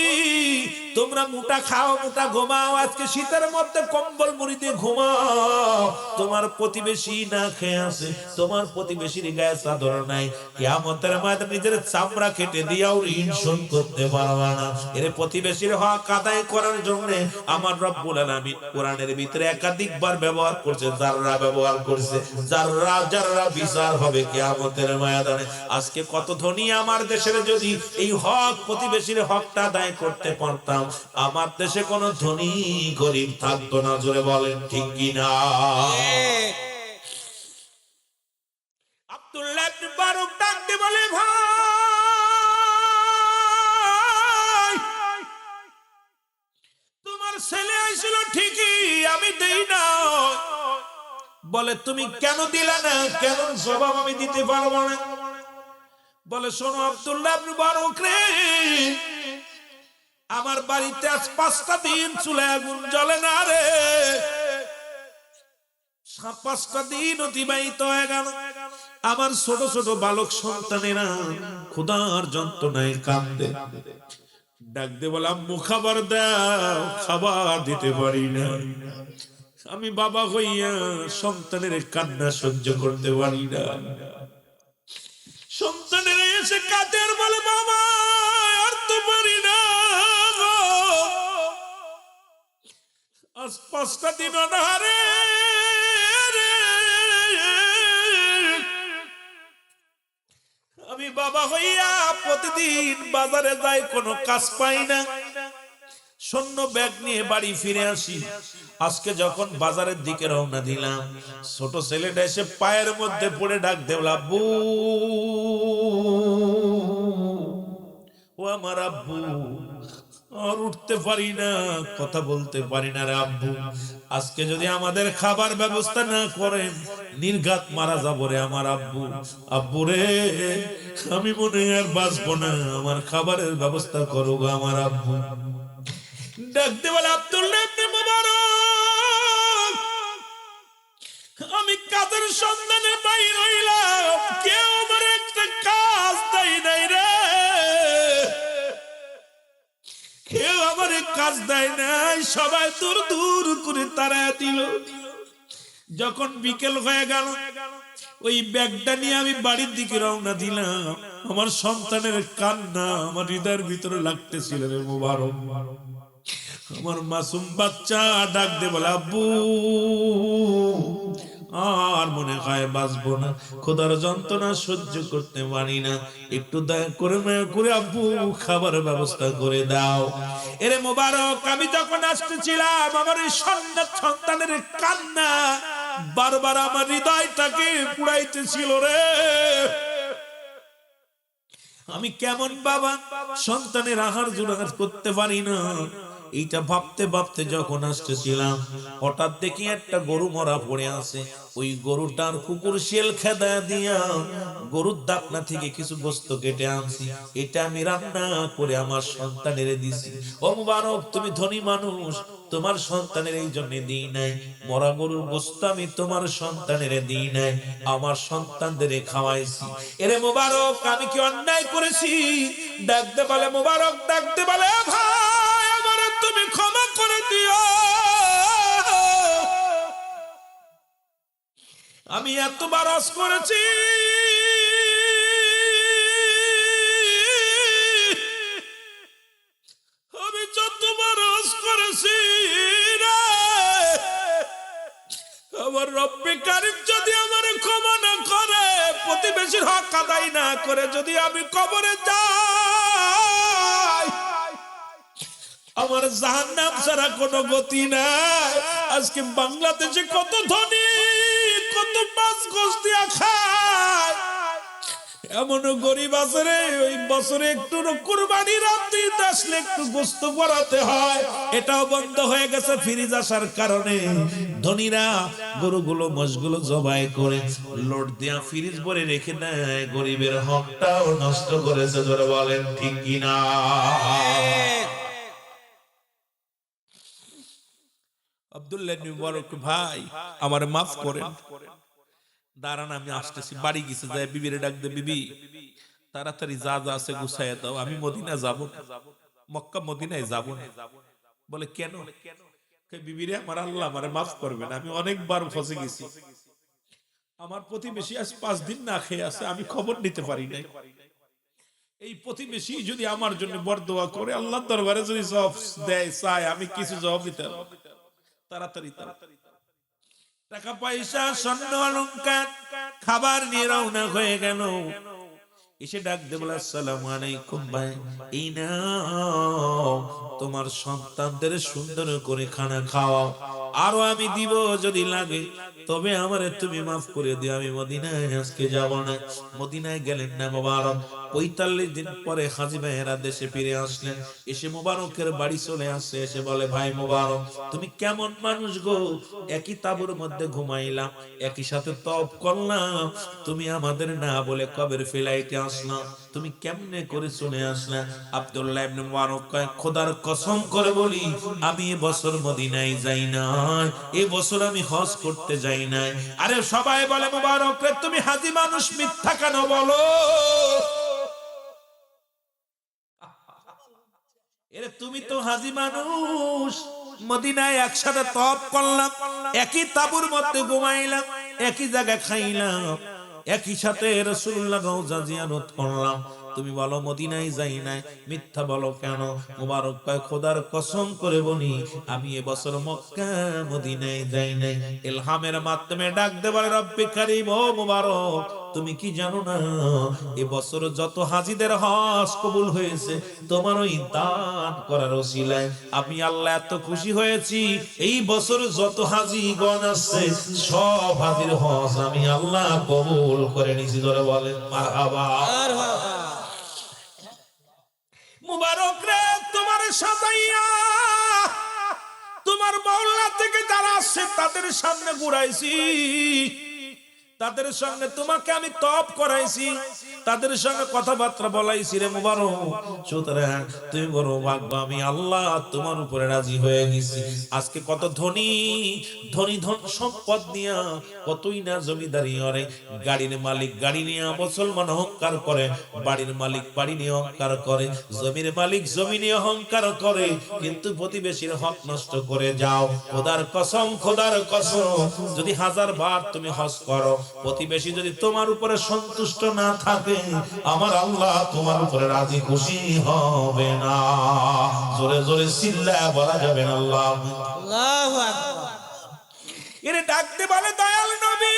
তোমরা, মোটা খাও মোটা ঘুমাও, আজকে শীতের মধ্যে কম্বল মুড়ি দিয়ে ঘুমাও, তোমার প্রতিবেশী না খেয়ে আছে, তোমার প্রতিবেশীর গায়ে চাদর নাই, কিয়ামতের ময়দানে নিজের চামড়া কেটে দিয়াও ঋণ শোধ করতে পারবা না। এর প্রতিবেশীর হক আদায় করার জন্য আমার রব্বুল আলামিন কোরআনের ভিতরে একাধিকবার ব্যবহার করছে, যারা ব্যবহার করছে, যারা যারা বিচার হবে কিয়ামতের ময়দানে। আজকে কত ধনী আমার দেশের যদি এই হক প্রতিবেশীর হকটা আদায় করতে পারতাম, আমার দেশে কোনো ধনী গরিব থাকতো না। জোরে বলেন ঠিক কিনা? আব্দুল্লাহ ইবনে মুবারক ডাকতে বলে ভাই বলে তুমি কেন দিলা না, কেন জবাব আমি দিতে পারবো না। বলে শোনো আব্দুল্লাহ ইবনে মুবারক রে, আমার বাড়িতে আজ 5টা দিন চুলায় আগুন জ্বলে না রে, 5টা দিন অতিবাহিত হয়ে গেল। আমার ছোট ছোট বালক সন্তানেরা ক্ষুধার যন্ত্রণায় কাঁদে। ডাক দে বলে আম্মু খাবার দাও, খাবার দিতে পারি না। আমি বাবা হইয়া সন্তানের কান্না সহ্য করতে পারি না। সন্তানেরা এসে কাঁদে বলে বাবা আর তো পারি না, আজ 5টা দিন অনাহারে, আমি বাবা হইয়া প্রতিদিন বাজারে যাই, কোনো কাজ পাই না, শূন্য ব্যাগ নিয়ে বাড়ি ফিরে আসি। আজকে যখন বাজারের দিকে রওনা দিলাম, ছোট ছেলেটা এসে পায়ের মধ্যে পড়ে ডাক দেবল আব্বু, ও আমার আব্বু, আর উঠতে পারি না, কথা বলতে পারি না রে আব্বু, আজকে যদি আমাদের খাবার ব্যবস্থা না করেন নির্ঘাত মারা যাবো রে আমার আব্বু। আব্বু রে, আমি মনে হয় আর বাঁচবো না, আমার খাবারের ব্যবস্থা করো গো আমার আব্বু। ডাকতে বলে আব্দুল্লাহ ইবনে মুবারক, আমি কাজের সন্ধানে বাইর হইলাম, কেউ আমার একটা কাজ দেয় নাই রে, কেউ আমার কাজ দেয় নাই, সবাই দূর দূর করে তাড়ায় দিল। যখন বিকেল হয়ে গেল, ওই ব্যাগটা নিয়ে আমি বাড়ির দিকে রওনা দিলাম। আমার সন্তানের কান্না আমার হৃদয়ের ভিতরে লাগতেছিল রে মুবারক। আমার মাসুম বাচ্চা ডাক দে বলে আব্বু আর মনে হয় বাঁচবো না, খোদার যন্ত্রণা সহ্য করতে পারি না, একটু দয়া করে মায়া করে আব্বু খাবার ব্যবস্থা করে দাও। এরে মোবারক, আমি যখন আসতেছিলাম আমার এই সন্তানের কান্না বারবার আমার হৃদয়টাকে পুড়াইতেছিল রে। আমি কেমন বাবা, সন্তানের আহার জোগাড় করতে পারি না, এইটা ভাবতে ভাবতে যখন আসতেছিলাম হঠাৎ দেখি একটা গরু মরা পড়ে আছে। ওই গরুটার কুকুর শেল খেদা দিয়া গরুর দাপনা থেকে কিছু গোস্ত কেটে আনছি, এটা আমি রান্না করে আমার সন্তানের দিছি। ও মুবারক, তুমি ধনী মানুষ, তোমার সন্তানের এই জন্য দিই নাই, মরা গরুর গোস্ত আমি তোমার সন্তানের দিই নাই, আমার সন্তানদের খাওয়াইছি। এরে মুবারক, আমি কি অন্যায় করেছি? ডাকতে বলে মুবারক, ডাকতে বলে ভাই আমারে তুমি ক্ষমা করে দিও, আমি এতবার আজ করেছি, আমি যতবার আজ করেছি রে, আমার রব্বে কারীম যদি আমার ক্ষমা না করে, প্রতিবেশীর হক আদায় না করে যদি আমি কবরে যাই, আমার জাহান্নাম ছাড়া কোনো গতি নাই। আজকে বাংলাদেশে কত ধনী, কত মাছ গোস্ত দিয়া খায়, এমন গরিব আছে রে, ওই বছরে একটু কুরবানির ঈদ আসলে একটু গোস্ত করাতে হয়, এটাও বন্ধ হয়ে গেছে ফ্রিজ আসার কারণে। ধনীরা গরুগুলো মোষগুলো জবাই করে লোড দিয়া ফ্রিজ ভরে রেখে দেয়, গরিবের হকটাও নষ্ট করেছে। যারা বলেন ঠিক কিনা? আব্দুল্লাহ ইবনে মুবারক ভাই আমারে মাফ করেন, দাঁড়ান আমি আসতেছি। বাড়ি গেছে, যায় বিবিরে ডাক দে, বিবি তাড়াতাড়ি যা যা আছে গুছাইয়া দাও, আমি মদিনা যাব, মক্কা মদিনায় যাব না। বলে কেন? বিবিরে আমার আল্লাহ আমারে মাফ করবেন, আমি অনেকবার ফসে গেছি, আমার প্রতিবেশী আজ 5 দিন না খেয়ে আছে, আমি খবর নিতে পারি নাই। এই প্রতিবেশী যদি আমার জন্য বরদোয়া করে আল্লাহর দরবারে যদি জবাব দেয় চায়, আমি কিছু জবাব দিতে পারবো। তাড়াতাড়ি টাকা পয়সা স্বর্ণ অলংকার খাবার নিয়ে রওনা হয়ে গেল। এসে ডাক দে বলে আসসালামু আলাইকুম ভাই, এই নাও তোমার সন্তানদের সুন্দর করে খানা খাওয়াও, আরো আমি দিব যদি লাগে, তবে আমারে তুমি মাফ করে দিও, আমি মদিনায় আজকে যাব না। মদিনায় গেলেন না মোবারক, 45 দিন পরে হাজী ভাইয়েরা দেশে ফিরে আসলেন। এসে মোবারকের বাড়ি চলে আসে, এসে বলে, ভাই মোবারক তুমি কেমন মানুষ গো, একই তাঁবুর মধ্যে ঘুমাইলাম, একই সাথে তপ করলাম, তুমি আমাদের না বলে কবের ফ্লাইটে আসলাম, তুমি কেমনে করে চলে আসলা? আব্দুল্লাহ ইবনে মুবারক কয়, খোদার কসম করে বলি আমি এ বছর মদিনায় যাই নাই, এ বছর আমি হজ করতে যাই নাই। আরে সবাই বলে, মুবারক রে তুমি হাজী মানুষ, মিথ্যা কেন বলো? এরে তুমি তো হাজী মানুষ, মদিনায় একসাথে তপ করলাম, একই তাঁবুর মধ্যে ঘুমাইলাম, একই জায়গায় খাইলাম, একই সাথে রাসূলুল্লাহ রওজা জিয়ারত করলাম, তুমি বলো মদিনায় যাই নাই, মিথ্যা বলো কেন? মুবারক কয়, খোদার কসম করে বলি আমি এবছর মক্কা মদিনায় যাই নাই। ইলহামের মাধ্যমে ডাক দেবার রব্বে কারীম, ও মুবারক তুমি কি জানো না এবছর যত হাজীদের হজ কবুল হয়েছে তোমার ওই দান করার ওসিলায় আমি আল্লাহ এত খুশি হয়েছি। এই বছর যত হাজীগণ আসছে সব হাজীর হজ আমি আল্লাহ কবুল করে নিয়েছি। ধরে বলেন মারহাবা। মুবারক রে তোমার সাজাইয়া তোমার মহল্লা থেকে যারা আসছে তাদের সামনে ঘুরাইছি, তাদের সঙ্গে তোমাকে আমি তপ করাইছি, তাদের সঙ্গে কথাবার্তা বলাইছি রে মুবারক। সুতরাং তুমি বড় ভাগ্য, আমি আল্লাহ তোমার উপরে রাজি হয়ে গেছি। আজকে কত ধনী ধনী ধন সম্পদ নিয়ে কতই না জমিদারি করে, গাড়ির মালিক গাড়ি নিয়ে মুসলমান অহংকার করে, বাড়ির মালিক বাড়ি নিয়ে অহংকার করে, জমির মালিক জমি নিয়ে অহংকার করে, কিন্তু প্রতিবেশীর হক নষ্ট করে যাও। খোদার কসম, খোদার কসম, যদি 1000 বার তুমি হজ করো, প্রতিবেশী যদি তোমার উপরে সন্তুষ্ট না থাকে আমার আল্লাহ তোমার উপরে রাজি খুশি হবে না। জোরে জোরে চিল্লায়া বলা যাবে না আল্লাহু আকবার। এরে ডাকতে বলে, দয়াল নবী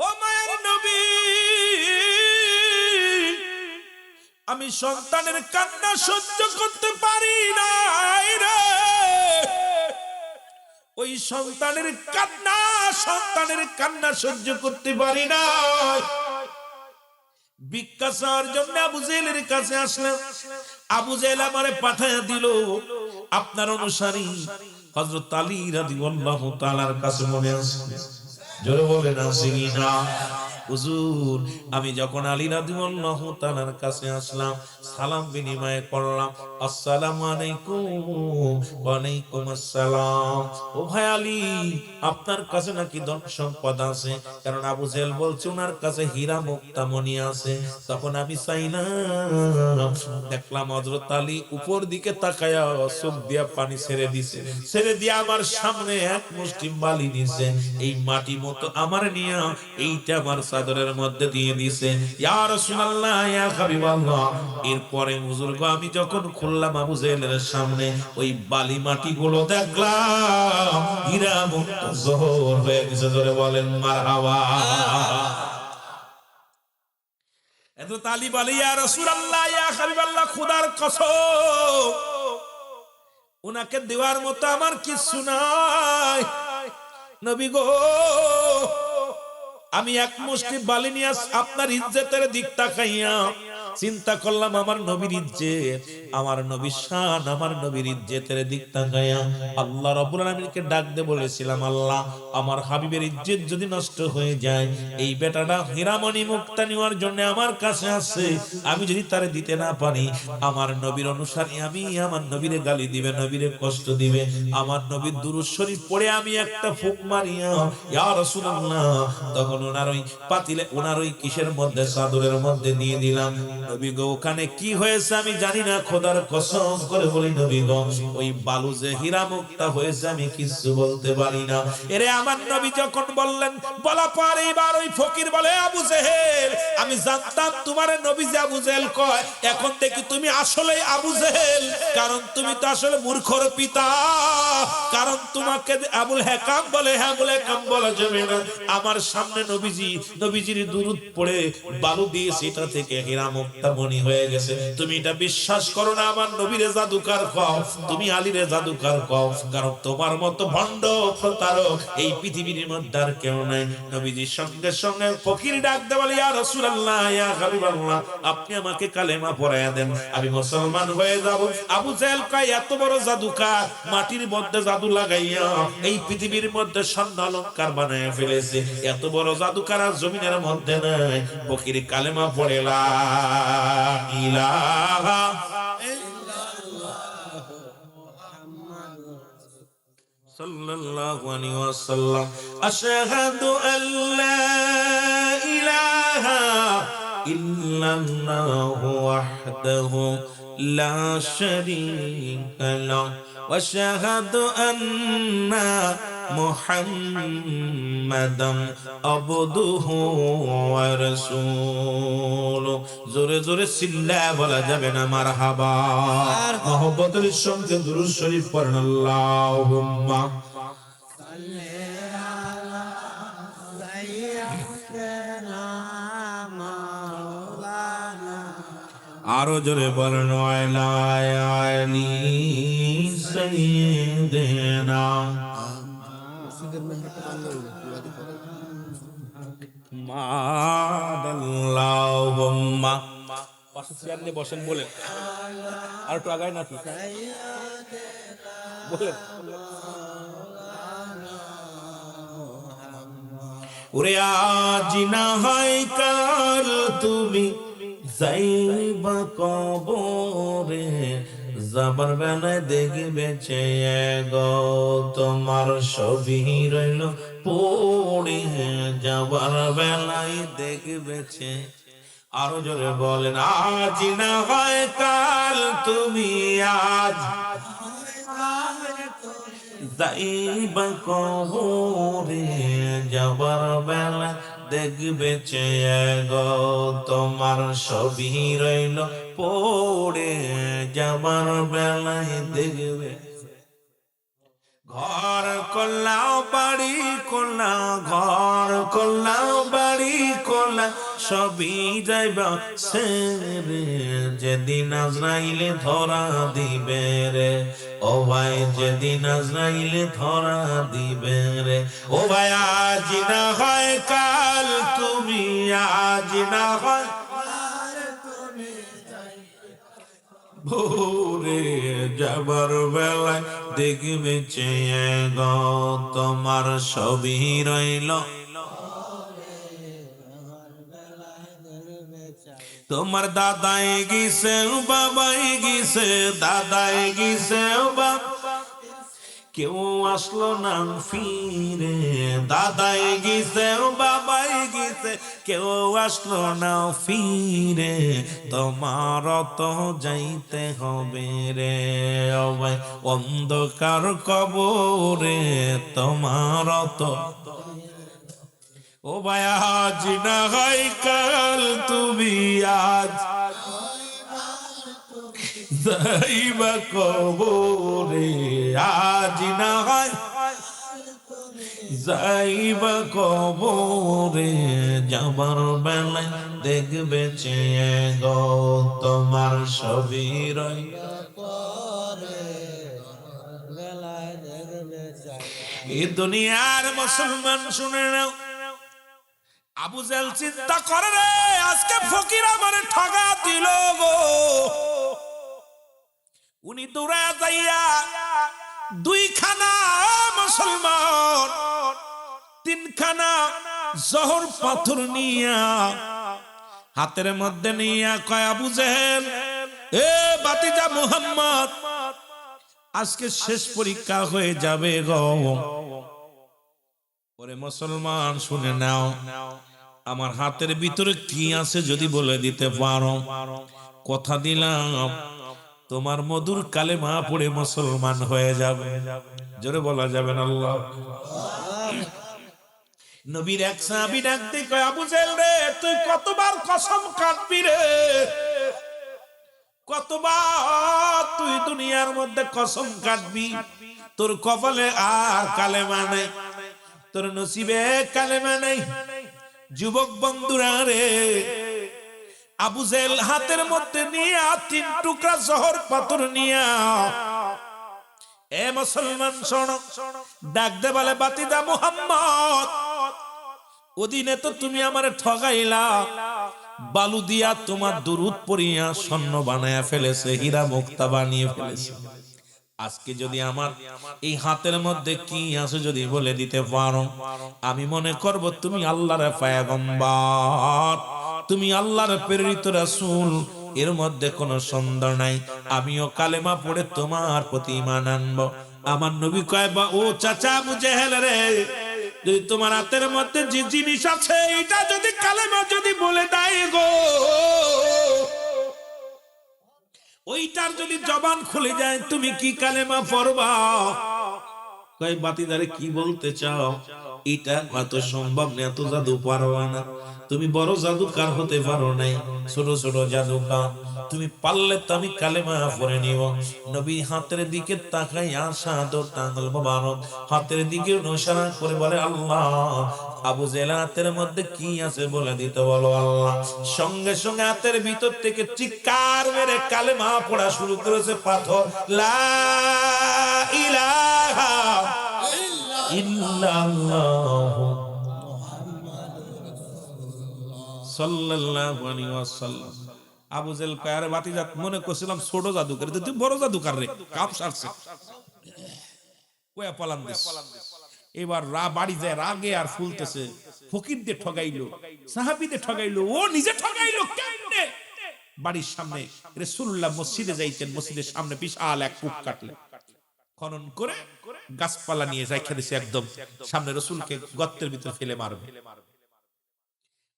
ও মায়ের নবী, আমি সন্তানের কান্না সহ্য করতে পারি না রে, ওই সন্তানের কান্না সহ্য করতে পারি না। ভিক্ষা চাওয়ার জন্য আবু জেহেলের কাছে আসলাম। আবু জেহেল আমারে পাঠায়া দিল আপনার অনুসারী হযরত আলী রাদিয়াল্লাহু তাআলার কাছে। মনে আছে? জোরে বলেন আছে কিনা? হুজুর আমি যখন আলী রাদিয়াল্লাহু তাআলার কাছে আসলাম, সালাম বিনিময় করলাম, আসসালামু আলাইকুম। ওয়া আলাইকুম আসসালাম। ও ভাই আলী, আপনার কাছে নাকি ধন সম্পদ আছে? কারণ আবু জেহেল বলছে ওনার কাছে হীরা মুক্তা মণি আছে। তখন আমি চাইলাম, দেখলাম হযরত আলী উপর দিকে তাকায়া চোখ দিয়া পানি ছেড়ে দিছে, ছেড়ে দিয়ে আমার সামনে এক মুষ্টি বালি দিছে, এই মাটি মতো আমার নিয়া এইটা আমার চাদরের মধ্যে দিয়ে দিছে। ইয়া রাসূলুল্লাহ, ইয়া হাবিবাল্লাহ। এরপরে হুজুর গো আমি যখন খুললাম আবু জেহেলের সামনে, ওই বালি মাটি গুলো দেখলাম হীরা মুক্তা জোহর হয়ে গেছে। ধরে বলেন মারহাবা। এত তালি বলে, ইয়া রাসূলুল্লাহ, ইয়া হাবিবাল্লাহ, খোদার কসম উনাকে দেওয়ার মতো আমার কিছু নাই নবী গো। আমি এক মুষ্টি বালি নিয়ে আপনার ইজ্জতের দিক তাকাইয়া চিন্তা করলাম আমার নবীর ইজ্জত, আমার নবীর শান, আমার নবীর ইজ্জতের দিক তাকাইয়া আল্লাহ রাব্বুল আলামিনকে ডাক দিয়ে বলেছিলাম, আল্লাহ আমার হাবিবের ইজ্জত যদি নষ্ট হয়ে যায়, এই বেটাটা হীরামণি মুক্তা নেওয়ার জন্য আমার কাছে আসছে, আমি যদি তারে দিতে না পারি আমার নবীর অনুসারী আমি আমার নবীরে গালি দিবে, নবীরে কষ্ট দিবে। আমার নবীর দুরূদ শরীফ পড়ে আমি একটা ফুক মারিয়া ইয়া রাসূলুল্লাহ, তখন ওনার ওই পাতিলে ওনার ওই কিসের মধ্যে চাদরের মধ্যে দিয়ে দিলাম। নবী গো ওখানে কি হয়েছে আমি জানি না, খোদার কসম করে বলি নবী গো ওই বালু যে হীরা মুক্তা হয়েছে আমি কিছু বলতে পারি না। এরে আমার নবী যখন বললেন, বলা পরে এবার ওই ফকির বলে, আবু জেহেল আমি জানতাম তোমার নবী যে আবু জেহেল কয়, এখন দেখি তুমি আসলে আবু জেহেল, কারণ তুমি তো আসলে মূর্খর পিতা। কারণ তোমাকে আবুল হেকাম বলে, হ্যাঁ বলে হেকাম বলা যাবে না। আমার সামনে নবীজির দুরূদ পড়ে বালু দিয়ে সেটা থেকে হীরা মুক্তা মণি হয়ে গেছে। তুমি এটা বিশ্বাস করো না আমার নবীরে জাদুকার কও, তুমি আলীরে জাদুকার কও, কারণ তোমার মতো ভণ্ড প্রতারক এই পৃথিবীর মধ্যে আর কেউ নাই। নবীজির সঙ্গে সঙ্গে ফকির ডাক দে বলে, ইয়া রাসূলুল্লাহ, ইয়া হাবিবাল্লাহ, আপনি আমাকে কালেমা পড়ায়া দেন, আমি মুসলমান হয়ে যাব। আবু জেহেল কয়, এত বড় জাদুকার মাটির মধ্যে জাদু লাগাইয়া এই পৃথিবীর মধ্যে স্বর্ণ অলংকার বানায় ফেলেছে, এত বড় জাদুকার আর জমিনের মধ্যে নাই। ফকির কালেমা পড়ে লা ইলাহা সাল্লাল্লাহু আলাইহি ওয়াসাল্লাম, আশহাদু আল্লা ইলাহা ইল্লাল্লাহু ওয়াহদাহু লা শারীকা লাহু ওয়া আশহাদু আন্না মুহাম্মাদান আবদুহু ওয়া রাসূলুহু। জোরে জোরে চিল্লায়া বলা যাবে না মারহাবা। মহব্বতের সঙ্গে দুরূদ শরীফ পড়েন, আল্লাহুম্মা সাল্লি আলা সাইয়্যিদিনা মাওলানা। আরো জোরে বলেন, ওয়ালা আলি সাইয়্যিদিনা। মাদাল্লাহুম্মা। পাশে চেয়ার নিয়ে বসেন, বলেন আর একটু আগায় নাকি বলেন। ওরে আজ না হয় কাল তুমি যাইবা কবরে, যাবার বেলায় দেখবে চেয়ে গো তোমার ছবি রইল পড়ে, যাবার বেলায় দেখবে চেয়ে। আরো জোরে বলেন, আজ না হয় কাল তুমি আজ যাইবা কবরে, যাবার বেলা দেখবে চেয়ে গো তোমার ছবি রইল পড়ে, যাবার বেলায় দেখবে। ঘর করলাও বাড়ি করলাও, ঘর করলাও বাড়ি করলাও, সবই যাইবা সেরে, যেদিন আজরাইলে ধরা দিবে রে। ও ভাই যেদিন আজরাইলে ধরা দিবে রে। ও ভাই আজ না হয় কাল তুমি আজ না হয় ভোরে, যাবার বেলায় দেখবে চেয়ে গো তোমার ছবি রইল। তোমার দাদাই গিয়েছে বাবাই গিয়েছে, দাদাই গিয়েছে বাবা, কেউ আসলো না ফিরে। দাদাই গিয়েছে বাবাই গিয়েছে, কেউ আসলো না ফিরে, তোমার তো যাইতে হবে রে। ও ভাই অন্ধকার কবরে তোমার তো। ও ভাই আজ না হয় কাল তুমি আজ যাইবা কবরে, আজ না হয় যাইবা কবরে, যাবার বেলায় দেখবে চেয়ে গো তোমার ছবি রইল পড়ে, বেলায় দেখবে। এই দুনিয়ার মুসলমান শুনে নাও, আবু জেহেল চিন্তা করে রে, আজকে ফকির আমারে ঠগা দিল গো। উনি দৌড়া যাইয়া দুইখানা মুসলমান, তিনখানা জহর পাথর নিয়া হাতের মধ্যে নিয়া কয়, আবু জেহেল এ বাতিজা মুহাম্মদ, আজকে শেষ পরীক্ষা হয়ে যাবে গো। ওরে মুসলমান শুনে নাও, আমার হাতের ভিতরে কি আছে যদি বলে দিতে পারো, কথা দিলাম তোমার মধুর কালেমা পড়ে মুসলমান হয়ে যাবে। জোরে বলা যাবে না আল্লাহ। নবীর এক সাহাবী ডাকতে কয়, আবু জেহেল রে, তুই কতবার কসম কাটবি রে? কতবার তুই দুনিয়ার মধ্যে কসম কাটবি, তোর কপালে আর কালেমা নেই, তোর নসিবে কালেমা নেই। যুবক বন্ধুরা রে, আবু জেহেল হাতের মধ্যে নিয়ে 3 টুকরা জহর পাথর নিয়ে, এ মুসলমান শোনো, ডাক দে বলে বাতিদা মুহাম্মদ, ওদিনে তো তুমি আমারে ঠগাইলা, বালু দিয়া তোমার দুরূদ পড়িয়া স্বর্ণ বানায়া ফেলেছে, হীরা মুক্তা বানিয়ে ফেলেছে। আজকে যদি আমার এই হাতের মধ্যে কি আছে যদি বলে দিতে পারো, আমি মনে করব তুমি আল্লাহর পয়গম্বর, তুমি আল্লাহর প্রেরিত রাসূল, এর মধ্যে কোনো সন্দেহ নাই। আমিও কালেমা পড়ে তোমার প্রতি ঈমান আনবো। আমার নবী কয়, বা ও চাচা আবু জেহেল রে, যদি তোমার হাতের মধ্যে যে জিনিস আছে এটা যদি কালেমা যদি বলে দেয় গো, ওইটার যদি জবান খুলে যায়, তুমি কি কালেমা পড়বা? কয় বাতিদারে কি বলতে চাও? এটা এত সম্ভব না, এত জাদু পারবা না, তুমি বড় জাদুকার হতে পারো নাই, ছোট ছোট জাদুকার, তুমি পারলে তো আমি কালেমা পড়ে নিব। নবী হাতের দিকে তাকাই, আশাহাদত আঙ্গুল মোবারক হাতের দিকে ইশারা করে বলে, আল্লাহ, আবু জেহেল হাতের মধ্যে কি আছে বলে দিতে বলো আল্লাহ। সঙ্গে সঙ্গে হাতের ভিতর থেকে চিৎকার মেরে কালেমা পড়া শুরু করেছে পাথর, লা ইলাহা ইল্লাল্লাহু সাল্লাল্লাহু আলাইহি ওয়াসাল্লাম। আবু জেহেল কায়ার বাতিজাত মনে করছিলাম ছোট জাদুকর, তুই বড় জাদুকর রে, কাপ সারছে কয়া পালান দিস। এবার বাড়ি যায় রাগে আর ফুলতেছে, ফকিরদের ঠগাইলো, সাহাবীদের ঠগাইলো, ও নিজে ঠগাইলো কেমনে? বাড়ির সামনে রাসূলুল্লাহ মসজিদে যাইতেন, মসজিদের সামনে বিশাল এক কূপ কাটলেন, খনন করে গাছপালা নিয়ে রাইখা দিয়েছে, একদম সামনে রাসূলকে গর্তের ভিতর ফেলে মারবে।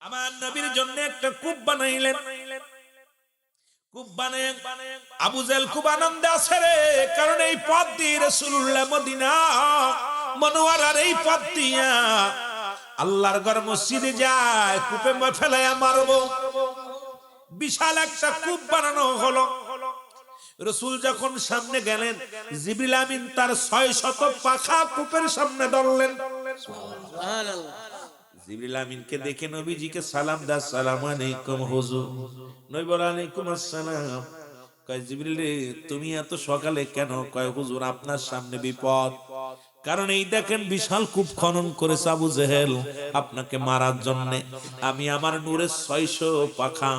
আমার নবীর জন্য একটা কূপ বানাইলেন, কূপ বানায় আবু জেহেল খুব আনন্দে আছে রে, কারণ এই পথ দিয়ে রাসূলুল্লাহ মদিনা মনোয়ারার এই পথ দিয়া আল্লাহর ঘর মসজিদে যায়, কূপে ফেলাইয়া মারবো। বিশাল একটা কূপ বানানো হলো। রাসূল যখন সামনে গেলেন, জিবরিল আমিন তার 600 পাখা কূপের সামনে ধরলেন। সুবহানাল্লাহ। জিবরিল আমিনকে দেখে নবীজিকে সালাম দা, আসসালামু আলাইকুম হুজুর। নবী বলেন, আলাইকুম আসসালাম। কয় জিবরিল রে, তুমি এত সকালে কেন? কয় হুজুর, আপনার সামনে বিপদ, কারণ এই দেখেন বিশাল কূপ খনন করেছে আবু জেহেল আপনাকে মারার জন্য। আমি আমার নূরের 600 পাখা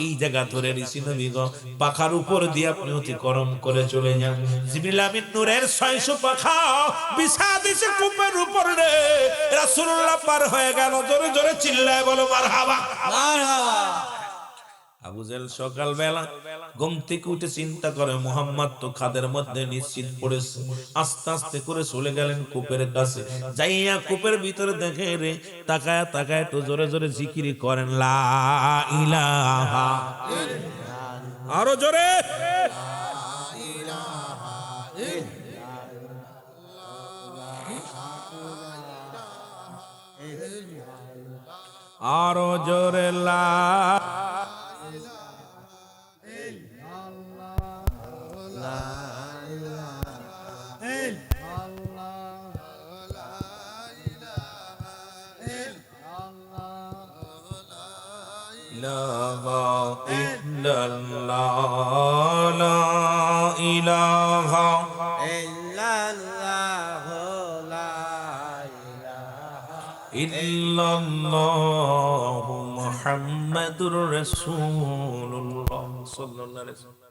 এই জায়গা ধরে নিছি নবী গো, পাখার উপর দিয়ে আপনি অতিক্রম করে চলে যান। জিবরিল আমিন নূরের 600 পাখা বিছা দিছে কূপের উপর রে, রাসূলুল্লাহ পার হয়ে গেল। জোরে জোরে চিল্লায় বলো মারহাবা, মারহাবা। আবু জেহেল সকালবেলা ঘুম থেকে উঠে চিন্তা করে, মুহাম্মদ তো খাদের মধ্যে নিশ্চিত পড়েছে। আস্তে আস্তে করে চলে গেলেন কূপের কাছে, যাইয়া কূপের ভিতরে দেখে রে, তাকায় তাকায় তো জোরে জোরে জিকির করেন, লা ইলাহা, আরো জোরে, আরো জোরে, লা ইল্লাল্লাহু মুহাম্মাদুর রাসূলুল্লাহ সাল্লাল্লাহু আলাইহি ওয়াসাল্লাম।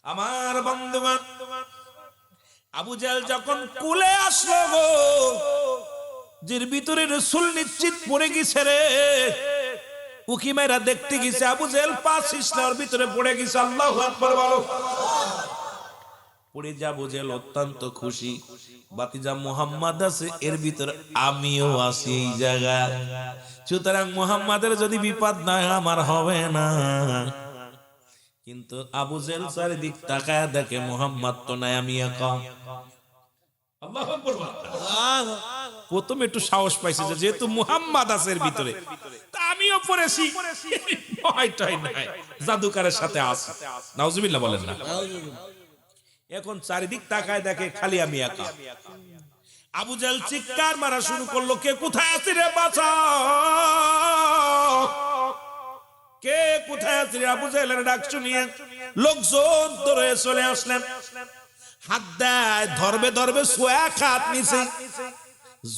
আমার বন্ধুগণ, আবু জেহেল যখন কুলে আসলো গো, যের ভিতরে রাসূল নিশ্চিত পড়ে গেছে রে, উকি মেরা দেখতে গেছে আবু জেহেল পাঁচ ইসলার ভিতরে পড়ে গেছে। আল্লাহু আকবার বলো। পড়ে যা আবু জেহেল অত্যন্ত খুশি, বাতিজা মুহাম্মদ আছে এর ভিতরে, আমিও আছি এই জায়গায়, সুতরাং মুহাম্মাদের যদি বিপদ না আমার হবে না। কিন্তু আবু জেহেল চারিদিক তাকায় দেখে মুহাম্মদ তো নাই, আমি একা। আল্লাহু আকবার। প্রথমে একটু সাহস পাইছে যে যেহেতু মুহাম্মদ আছে এর ভিতরে, তা আমিও পড়েছি, ভয়টাই নাই, জাদুকারের সাথে আছে। নাউজুবিল্লাহ বলেন না। এখন চারিদিক তাকায় দেখে খালি আমি একা। আবু জাহেল চিৎকার মারা শুরু করলো, কে কোথায় আছে রে বাঁচাও, কে কোথায় আছে রে? আবু জাহেলের ডাক শুনিয়ে লোকজন দৌড়ে চলে আসলেন। হাত দেয়, ধরবে ধরবে, সোয়া হাত নিচে,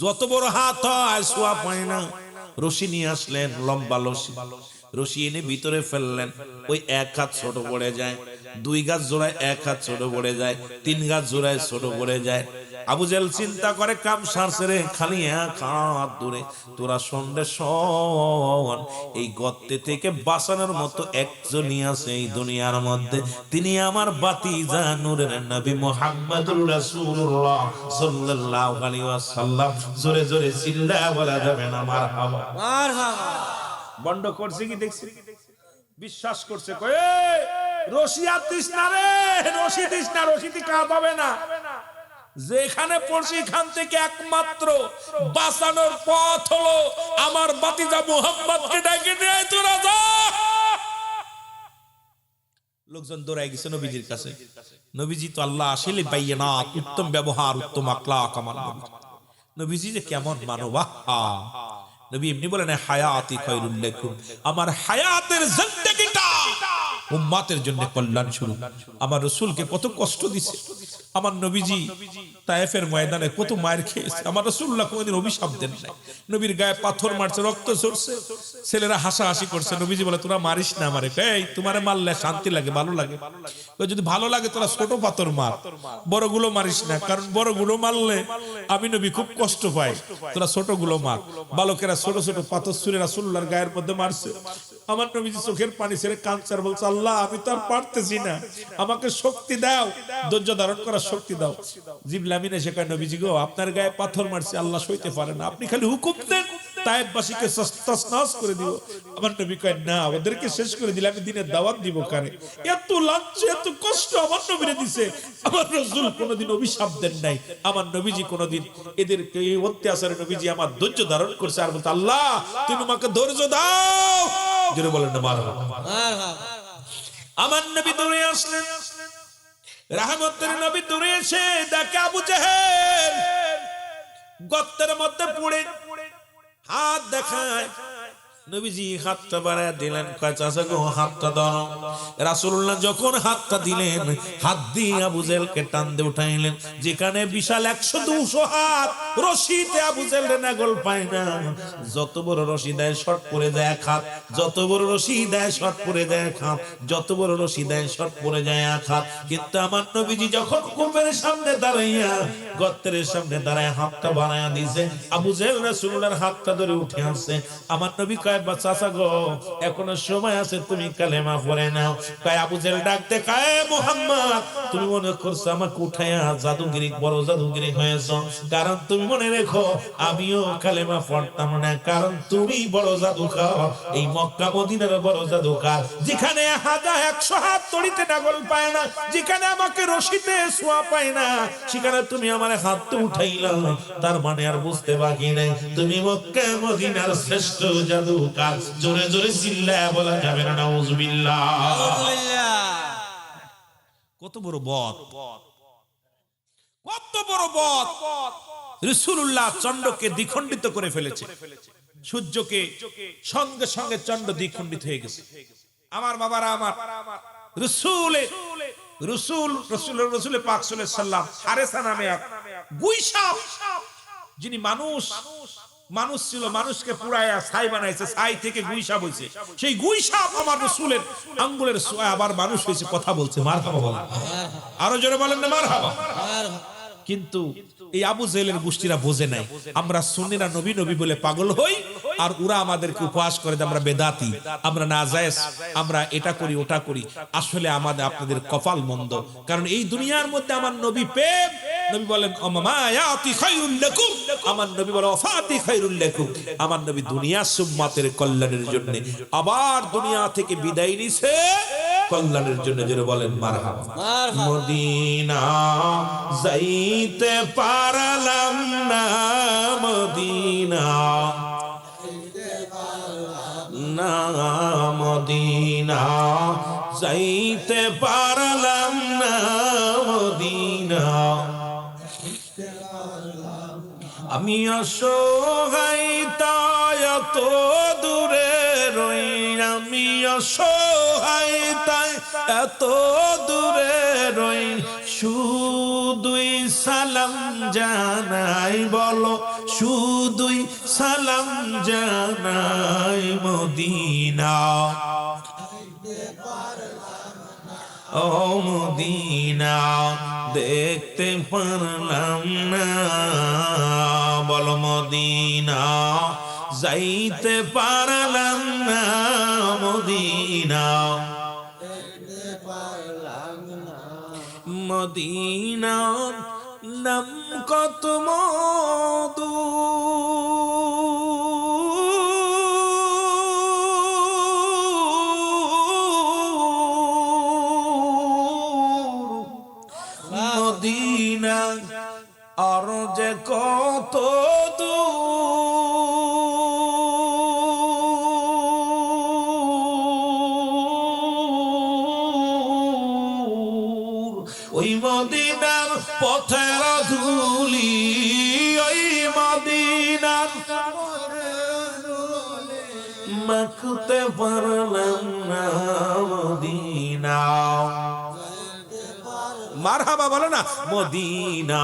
যত বড় হাত হয় সোয়া পায় না। রশি নিয়ে আসলেন, লম্বা রশি, রশি এনে ভিতরে ফেললেন। ওই এক হাত ছোট পড়ে যায়, দুই গাছ জোড়ায় এক হাত ছোট পড়ে যায়, তিন গাছ জোড়ায় ছোট পড়ে যায়। আবু জাহেল চিন্তা করে কাম সারছে রে, খালি এক হাত দূরে। তোরা সন্ধ্যে শোন, এই গর্তে থেকে বাঁচানোর মতো একজনই আছে এই দুনিয়ার মধ্যে, তিনি আমার বাতিজা নূরের নবী মুহাম্মদুর রাসূলুল্লাহ সাল্লাল্লাহু আলাইহি ওয়াসাল্লাম। জোরে জোরে চিল্লায়া বলা যাবে না মারহাবা? মারহাবা। বন্ধ করছে কি দেখছি, বিশ্বাস করছে, কয় রশি আতিস না রে, রশি দিস না, রশিতে কাজ হবে না। যেখানে পড়ছি এখান থেকে একমাত্র বাঁচানোর পথ হলো আমার বাতিজা মুহাম্মদকে ডেকে নিয়ে তোরা যা। লোকজন দৌড়ায় গেছে নবীজির কাছে। নবীজি তো আল্লাহ আসলে বাইয়ানাত, উত্তম ব্যবহার, উত্তম আখলাক আমার নবী। নবীজি যে কেমন মানব! নবী এমনি বলেন হায়াতি খায়রুল লাকুম, আমার হায়াতের জিন্দেগিটা উম্মতের জন্য কল্যাণ স্বরূপ। আমার রাসূলকে কত কষ্ট দিছে আমার নবীজি, তায়েফের ময়দানে কত মার খেয়েছে। আমার রাসূলুল্লাহ কোনদিন অভিশাপ দেন নাই। নবীর গায়ে পাথর মারছে, রক্ত ঝরছে, ছেলেরা হাসাহাসি করছে। নবীজি বলে তোরা মারিস না আমারে, এই তোমারে মারলে শান্তি লাগে, ভালো লাগে, যদি ভালো লাগে তোরা ছোট পাথর মার, বড়গুলো মারিস না, কারণ বড়গুলো মারলে আমি নবী খুব কষ্ট পাই, তোরা ছোটগুলো মার। বালকেরা ছোট ছোট পাথর ছুঁড়ে রাসূলুল্লাহর গায়ের মধ্যে মারছে। আমার নবীজি চোখের পানি ছেড়ে কাঁদছে আর বলছে, আল্লাহ আমি তো আর পারতেছি না, আমাকে শক্তি দাও, ধৈর্য ধারণ করার শক্তি দাও। জিবরিল আমিন এসে কয়, নবীজি গো আপনার গায়ে পাথর মারছে, আল্লাহ সইতে পারে না, আপনি খালি হুকুম দেন তায়েফবাসীকে তছনছ করে দিব। আমার নবী কয়, না ওদেরকে শেষ করে দিলে আমি দিনের দাওয়াত দিব কারে? এত লাঞ্ছ, এত কষ্ট আমার নবীরে দিছে। আমার রাসূল কোনদিন অভিশাপ দেন নাই, আমার নবীজি কোনদিন এদেরকে এই অত্যাচারে নবীজি আমার ধৈর্য ধারণ করছে আর বলতে, আল্লাহ তুমি আমাকে ধৈর্য দাও। জোরে বলেন না মারহাবা। আমার নবী দৌড়ে আসলেন, রাহমতের নবী দৌড়ে এসে দেখে আবু জাহেল গর্তের মধ্যে পড়ে, হাত দেখায়। নবীজি হাতটা বাড়ায় দিলেন, কয় চাচা গো হাতটা দাও। রাসূলুল্লাহ যখন হাতটা দিলেন, হাত দিয়ে আবু জাহেলকে টান দিয়ে উঠাইলেন। যেখানে বিশাল 100-200 হাত, রশিতে আবু জাহেলের নাগল পায় না। যত বড় রশি দেয় শর্ট পড়ে যায় এক হাত, যত বড় রশি দেয় শর্ট পড়ে যায় এক হাত, যত বড় রশি দেয় শর্ট পড়ে যায় এক হাত। কিন্তু আমার নবীজি যখন কূপের সামনে দাঁড়াইয়া, গর্তের সামনে দাঁড়ায় হাতটা বাড়ায়া দিয়েছে, আবু জাহেল রাসূলুল্লাহর হাতটা ধরে উঠে আসছে। আমার নবী কয়, চাচা গো এখনো সময় আছে, তুমি কালেমা পড়ে নাও। কয় আবু জাহেল ডাকতে, কয় মুহাম্মদ তুমি মনে করছো আমাকে উঠাইয়া জাদুগিরি, বড় জাদুগিরি হয়েছ? কারণ তুমি মনে রেখো আমিও কালেমা পড়তাম না, কারণ তুমি বড় জাদুকর, এই মক্কা মদিনার বড় জাদুকর। যেখানে 100 হাত তড়িতে নাগল পায় না, যেখানে আমাকে রশিতে ছোঁয়া পায় না, সেখানে তুমি আমার হাত উঠাইলা, তার মানে আর বুঝতে বাকি নেই তুমি মক্কা মদিনার শ্রেষ্ঠ জাদুকর। জোরে জোরে চিল্লায়া বলা যাবে না নাউজুবিল্লাহ। কত বড় বদ, কত বড় বদ! রাসূলুল্লাহ চন্দ্রকে দ্বিখণ্ডিত করে ফেলেছে, সূর্যকে সঙ্গে সঙ্গে চন্দ্র দ্বিখণ্ডিত হয়ে গেছে। আমার বাবারা, আমার রাসূল পাক সাল্লাল্লাহু আলাইহি সাল্লাম হারেসা নামে এক গুইসাপ, যিনি মানুষ ছিল, মানুষকে পুরায়া ছাই বানাইছে, ছাই থেকে গুইসাপ হইছে। সেই গুইসাপ আমার রাসূলের আঙ্গুলের ছোঁয়া আবার মানুষ হয়েছে, কথা বলছে। মারহাবা বলেন, আরো জোরে বলেন না মারহাবা। কিন্তু এই আবু জাহেলের গোষ্ঠীরা বোঝে নাই, আমরা সুন্নিরা নবী নবী বলে পাগল হই, আর ওরা আমাদেরকে উপহাস করে যে আমরা বেদাতি, আমরা নাজায়েজ, আমরা এটা করি ওটা করি। আসলে আমাদের আপনাদের কপাল মন্দ, কারণ এই দুনিয়ার মধ্যে আমার নবী প্রেম। নবী বলেন মায়াতি খায়রুল লাকুম, আমার নবী বলেন ওয়াফাতি খায়রুল লাকুম। আমার নবী দুনিয়া উম্মতের কল্যাণের জন্য আবার দুনিয়া থেকে বিদায় নিছে কল্যাণের জন্য জোরে বলেন মারহাবা। মদিনা যাইতে পারলাম না, মদিনা না, মদিনা যাইতে পারলাম না, মদিনা আমি অসহায় তাই এত দূরে রই, আমি অসহায় তাই এত দূরে রই, শুধুই সালাম জানাই, বলো শুধুই সালাম জানাই, মদিনা ও মদিনা দেখতে পারলাম না, বলো মদিনা যাইতে পারলাম না, মদিনা মদিনার নাম কত মধু, মদিনা আর যে কত দূর, ওই মদিনার পথের ধুলি, ওই মদিনার মাখতে পারলাম না, মদিনা মারহাবা বলো না, মদিনা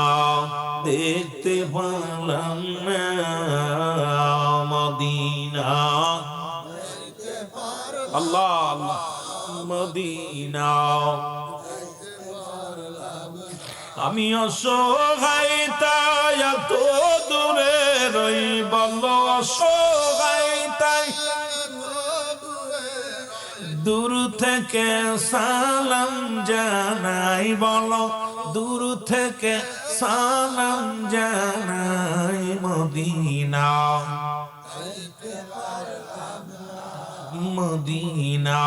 দেখতে পারলাম না, মদিনা আল্লাহ আল্লাহ, মদিনা আমি অসহায় তাই এত দূরে রই, বলো অসহায় তাই দূর থেকে সালাম জানাই, বলো দূর থেকে সালাম জানাই, মদিনা মদিনা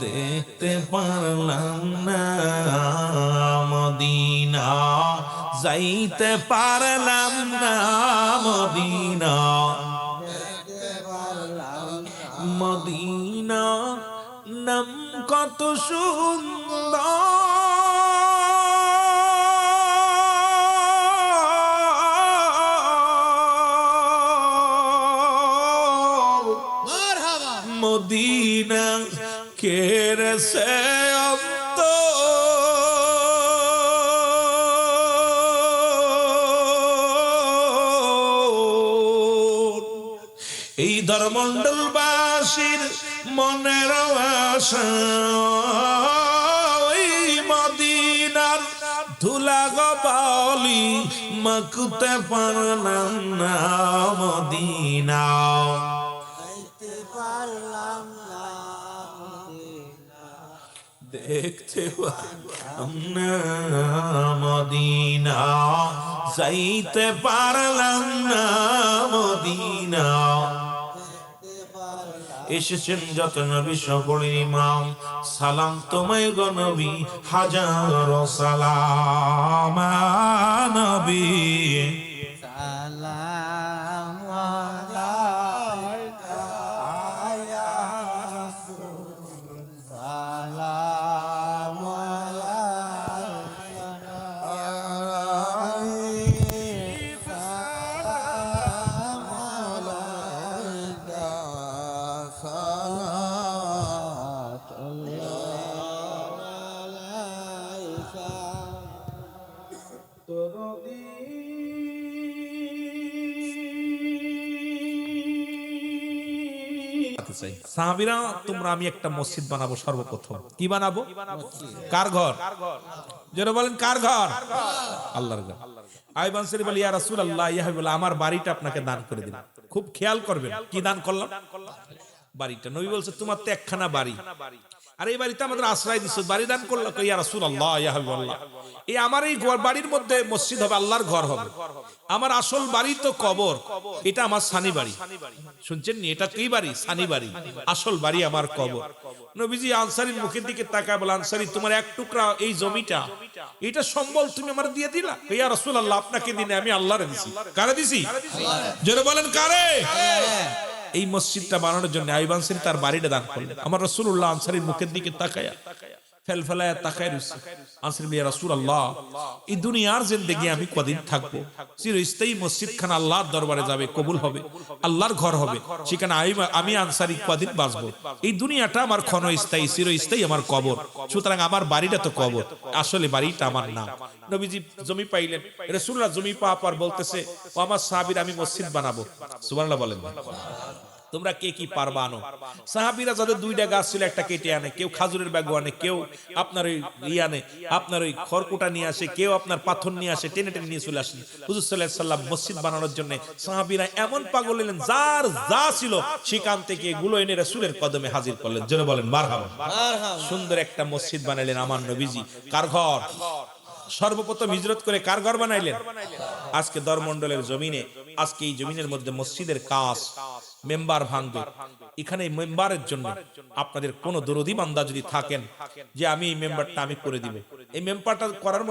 দেখতে পারলাম না, মদিনা যাইতে পারলাম না, মদিনা মদিনা নাম কত সুন্দর, মদিনা কেরে সে এই ধর্মমণ্ডলবাসীর মনের আশা, ওই মদিনার ধুলা গবালি মাখতে পারলাম না, মদিনা দেখতে পারলাম না, মদিনা যাইতে পারলাম না, মদিনা এসেছেন যত নবী সকলের ইমাম, সালাম তোমায় গো নবী, হাজারো সালাম নবী, সালাম আলাইকা ইয়া রাসূল, সালাম সাহাবীরা তোমরা আমি একটা মসজিদ বানাবো, সর্বপ্রথম কি বানাবো? কার ঘর? যারা বলেন কার ঘর? আল্লাহর ঘর। আইবান শরীফ বলে ইয়া রাসূলুল্লাহ, ইয়া হাবিবাল্লাহ, আমার বাড়িটা আপনাকে দান করে দিলাম। খুব খেয়াল করবেন কি দান করলাম? বাড়িটা। নবী বলছে তোমার তো একখানা বাড়ি, আর এই বাড়িতে আমাদের আশ্রয় দিচ্ছ, বাড়ি দান করলো, ইয়া রাসূলুল্লাহ ইয়া হাবিবাল্লাহ, এই আমার এই বাড়ির মধ্যে মসজিদ হবে, আল্লাহর ঘর হবে। আমার আসল বাড়ি তো কবর, এটা আমার সানি বাড়ি। শুনছেন নি, এটা কি বাড়ি? সানি বাড়ি। আসল বাড়ি আমার কবর। নবীজি আনসারীর মুখের দিকে তাকায় বলে, আনসারী তোমার এক টুকরা এই জমিটা, এটা সম্বল তুমি আমার দিয়ে দিলা? ইয়া রাসূলুল্লাহ আপনাকে দিনে আমি আল্লাহরে দিছি। কারে দিছি? জোরে বলেন কারে? এই মসজিদটা বানানোর জন্য আইয়ুব আনসারী তার বাড়িটা দান করলেন। আমার রাসূলুল্লাহ আনসারীর মুখের দিকে তাকায়া ফেলফেলায়া তাকায় রইছে। আনসারী বলে, ইয়া রাসূলুল্লাহ এই দুনিয়ার জিন্দেগি আমি কদিন থাকবো? চিরস্থায়ী মসজিদখানা আল্লাহর দরবারে যাবে, কবুল হবে, আল্লাহর ঘর হবে, সেখানে আমি আনসারী কদিন বাঁচবো? এই দুনিয়াটা আমার ক্ষণস্থায়ী, চিরস্থায়ী আমার কবর, সুতরাং আমার বাড়িটা তো কবর, আসলে বাড়িটা আমার না। নবীজি জমি পাইলেন, রাসূলুল্লাহ জমি পাওয়ার পর বলতেছে, ও আমার সাহাবীরা আমি মসজিদ বানাবো। সুবহানাল্লাহ বলেন। তোমরা কে কি পারবা আনো। সাহাবীরা যাদের দুইটা গাছ ছিল, একটা কেটে আনে, কেউ খাজুরের ব্যাগ আনে, কেউ আপনার ওই আনে, আপনার ওই খড়কুটা নিয়ে আসে, কেউ আপনার পাথর নিয়ে আসে, টেনে টেনে নিয়ে চলে আসেন হুজুর সাল্লাল্লাহু আলাইহি সাল্লাম মসজিদ বানানোর জন্য। সাহাবীরা এমন পাগল হলেন, যার যা ছিল সেখান থেকে এগুলো এনে রাসূলের কদমে হাজির করলেন। জোরে বলেন মারহাবা। সুন্দর একটা মসজিদ বানাইলেন আমার নবীজি। কার ঘর? সর্বপ্রথম হিজরত করে কার ঘর বানাইলেন? আজকে দরমন্ডলের জমিনে, আজকে এই জমিনের মধ্যে মসজিদের কাজ, মেম্বার ভাঙবে। এখানে মেম্বারের জন্য আপনাদের কোন দরদি বান্দা যদি থাকেন যে আমি এই মেম্বারটা আমি করে দিব, এই মেম্বারটা করার মতো